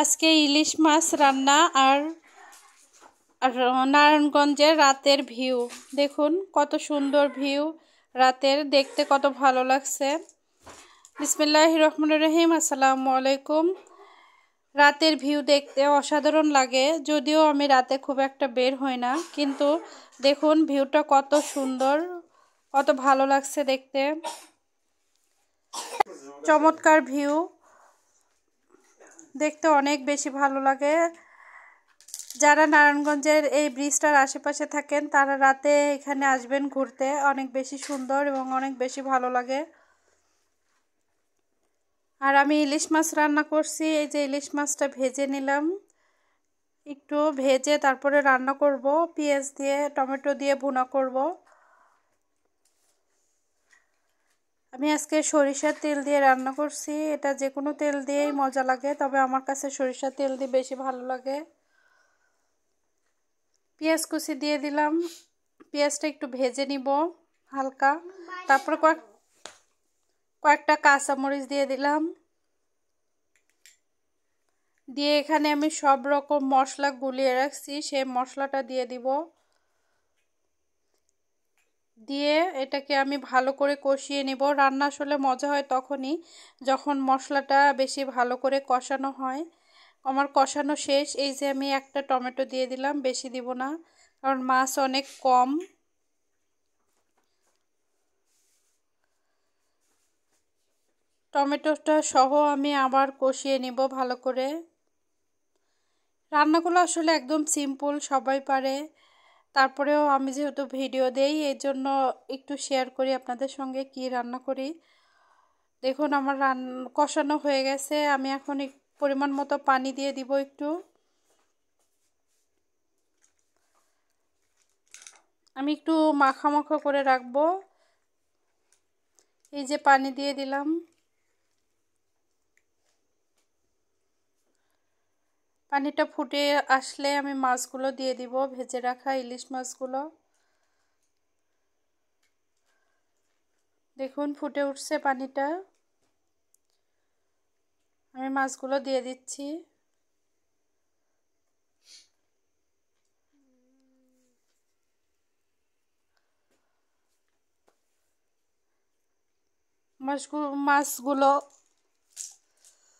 আজকে ইলিশ মাছ রান্না আর নারায়ণগঞ্জের রাতের ভিউ দেখুন, কত সুন্দর ভিউ রাতের, দেখতে কত ভালো লাগছে। বিসমিল্লাহির রহমানির রহিম। আসসালামু আলাইকুম। রাতের ভিউ দেখতে অসাধারণ লাগে, যদিও আমি রাতে খুব একটা বের হই না, কিন্তু দেখুন ভিউটা কত সুন্দর, কত ভালো লাগছে দেখতে, চমৎকার ভিউ দেখতে অনেক বেশি ভালো লাগে। যারা নারায়ণগঞ্জের এই ব্রিজটার আশেপাশে থাকেন তারা রাতে এখানে আসবেন ঘুরতে, অনেক বেশি সুন্দর এবং অনেক বেশি ভালো লাগে। আর আমি ইলিশ মাছ রান্না করছি, এই যে ইলিশ মাছটা ভেজে নিলাম, একটু ভেজে তারপরে রান্না করব, পেঁয়াজ দিয়ে টমেটো দিয়ে ভুনা করব। আমি আজকে সরিষার তেল দিয়ে রান্না করছি, এটা যে কোনো তেল দিয়েই মজা লাগে, তবে আমার কাছে সরিষার তেল দিয়ে বেশি ভালো লাগে। পেঁয়াজ কুচি দিয়ে দিলাম, পেঁয়াজটা একটু ভেজে নিব হালকা, তারপর কয়েকটা কাঁচামরিচ দিয়ে দিলাম, দিয়ে এখানে আমি সব রকম মশলা গুলিয়ে রাখছি, সেই মশলাটা দিয়ে দিব, দিয়ে এটাকে আমি ভালো করে কষিয়ে নিব। রান্না আসলে মজা হয় তখনই যখন মশলাটা বেশি ভালো করে কষানো হয়। আমার কষানো শেষ, এই যে আমি একটা টমেটো দিয়ে দিলাম, বেশি দিব না কারণ মাছ অনেক কম। টমেটোটা সহ আমি আবার কষিয়ে নিব ভালো করে। রান্নাগুলো আসলে একদম সিম্পল, সবাই পারে, তারপরেও আমি যেহেতু ভিডিও দেই এই জন্য একটু শেয়ার করি আপনাদের সঙ্গে কি রান্না করি। দেখুন আমার কষানো হয়ে গেছে, আমি এখন পরিমাণ মতো পানি দিয়ে দিব একটু। আমি একটু মাখা মাখা করে রাখবো, এই যে পানি দিয়ে দিলাম। পানিটা ফুটে আসলে আমি মাছগুলো দিয়ে দিব, ভেজে রাখা ইলিশ মাছগুলো। দেখুন ফুটে উঠছে পানিটা, আমি মাছগুলো দিয়ে দিচ্ছি।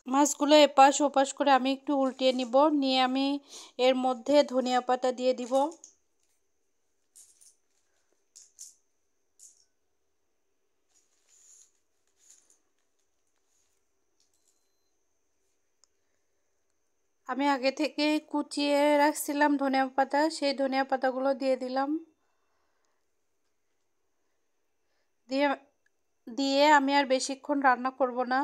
মাছগুলো এপাশ ওপাশ করে আমি একটু উল্টিয়ে নিব, নিয়ে আমি এর মধ্যে ধনিয়া পাতা দিয়ে দিব। আমি আগে থেকে কুচিয়ে রাখছিলাম ধনিয়া পাতা, সেই ধনিয়া পাতাগুলো দিয়ে দিলাম, দিয়ে দিয়ে আমি আর বেশিক্ষণ রান্না করব না,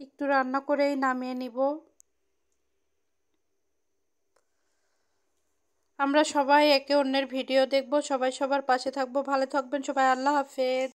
একটু রান্না করেই নামিয়ে নিব। আমরা সবাই একে অন্যের ভিডিও দেখব, সবাই সবার পাশে থাকবো, ভালো থাকবেন সবাই, আল্লাহ হাফেজ।